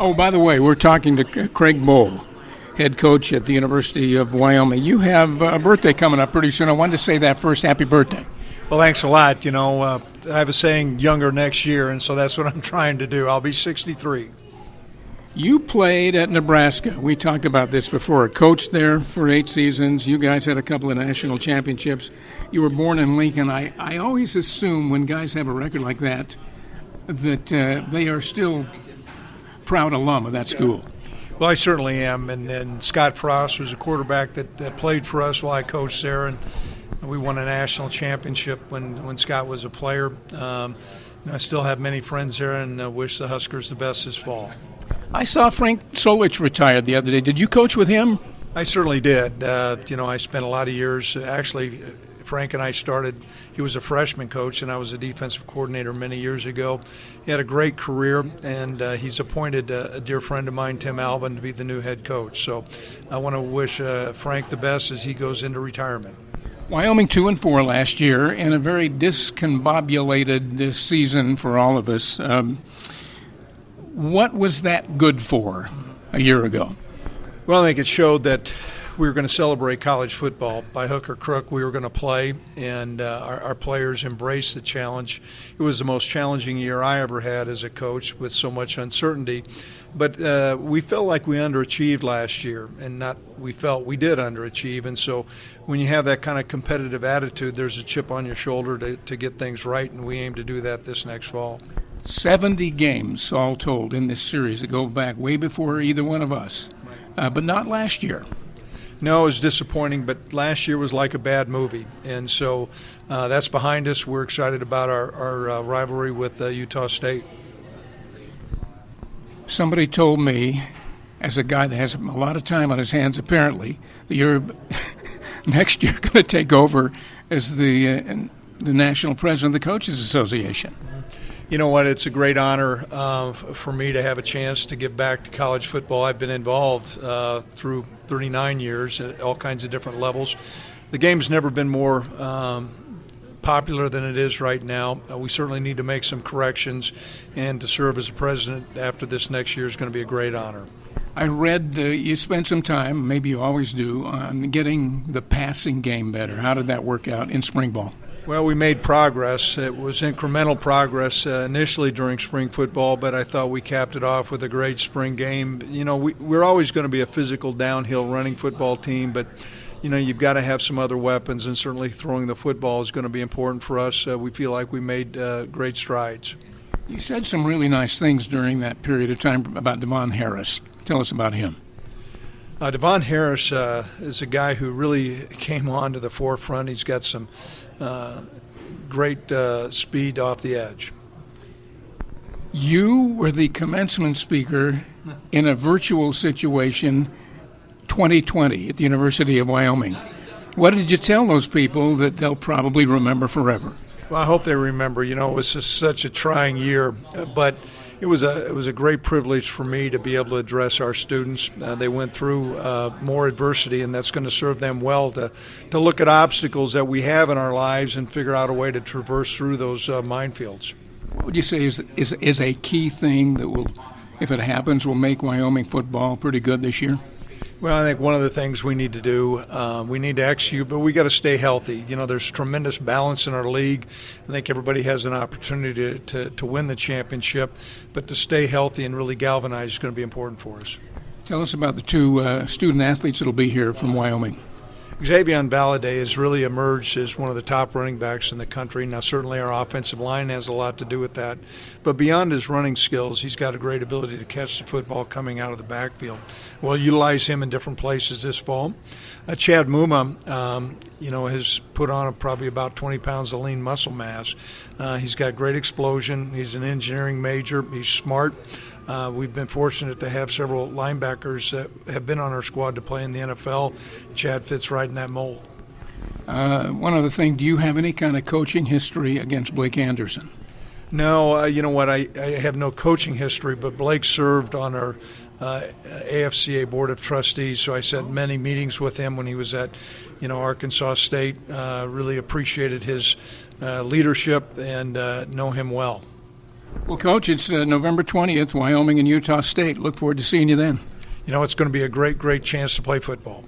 Oh, by the way, we're talking to Craig Bohl, head coach at the University of Wyoming. You have a birthday coming up pretty soon. I wanted to say that first. Happy birthday. Well, thanks a lot. I have a saying, younger next year, and so that's what I'm trying to do. I'll be 63. You played at Nebraska. We talked about this before. Coached there for 8 seasons. You guys had a couple of national championships. You were born in Lincoln. I always assume when guys have a record like that they are still proud alum of that school. Well, I certainly am. And Scott Frost was a quarterback that played for us while I coached there, and we won a national championship when Scott was a player. I still have many friends there and wish the Huskers the best this fall. I saw Frank Solich retired the other day. Did you coach with him? I certainly did. I spent a lot of years. Actually, Frank and I started. He was a freshman coach, and I was a defensive coordinator many years ago. He had a great career, and he's appointed a dear friend of mine, Tim Alvin, to be the new head coach. So I want to wish Frank the best as he goes into retirement. Wyoming 2-4 last year, and a very discombobulated season for all of us. What was that good for a year ago? Well, I think it showed that we were going to celebrate college football. By hook or crook, we were going to play, and our players embraced the challenge. It was the most challenging year I ever had as a coach with so much uncertainty. But we felt like we underachieved last year, and we did underachieve. And so when you have that kind of competitive attitude, there's a chip on your shoulder to get things right, and we aim to do that this next fall. 70 games, all told, in this series that go back way before either one of us, but not last year. No, it was disappointing, but last year was like a bad movie. And so that's behind us. We're excited about our rivalry with Utah State. Somebody told me, as a guy that has a lot of time on his hands apparently, that you're next year going to take over as the national president of the Coaches Association. You know what? It's a great honor for me to have a chance to give back to college football. I've been involved through 39 years at all kinds of different levels. The game's never been more popular than it is right now. We certainly need to make some corrections, and to serve as a president after this next year is going to be a great honor. I read you spent some time, maybe you always do, on getting the passing game better. How did that work out in spring ball? Well, we made progress. It was incremental progress initially during spring football, but I thought we capped it off with a great spring game. We're always going to be a physical downhill running football team, but you've got to have some other weapons, and certainly throwing the football is going to be important for us. We feel like we made great strides. You said some really nice things during that period of time about Devon Harris. Tell us about him. Devon Harris is a guy who really came on to the forefront. He's got some great speed off the edge. You were the commencement speaker in a virtual situation 2020 at the University of Wyoming. What did you tell those people that they'll probably remember forever? Well, I hope they remember. It was just such a trying year, but it was a great privilege for me to be able to address our students. They went through more adversity, and that's going to serve them well to look at obstacles that we have in our lives and figure out a way to traverse through those minefields. What would you say is a key thing that will, if it happens, will make Wyoming football pretty good this year? Well, I think one of the things we need to do, we need to execute, but we got to stay healthy. There's tremendous balance in our league. I think everybody has an opportunity to win the championship, but to stay healthy and really galvanize is going to be important for us. Tell us about the two student athletes that will be here from Wyoming. Xavier Valladay has really emerged as one of the top running backs in the country. Now, certainly our offensive line has a lot to do with that. But beyond his running skills, he's got a great ability to catch the football coming out of the backfield. We'll utilize him in different places this fall. Chad Muma, has put on probably about 20 pounds of lean muscle mass. He's got great explosion. He's an engineering major. He's smart. We've been fortunate to have several linebackers that have been on our squad to play in the NFL. Chad fits right in that mold. One other thing, do you have any kind of coaching history against Blake Anderson? No, you know what, I have no coaching history, but Blake served on our AFCA Board of Trustees, so I sat in many meetings with him when he was at Arkansas State. Really appreciated his leadership and know him well. Well, Coach, it's November 20th, Wyoming and Utah State. Look forward to seeing you then. It's going to be a great chance to play football.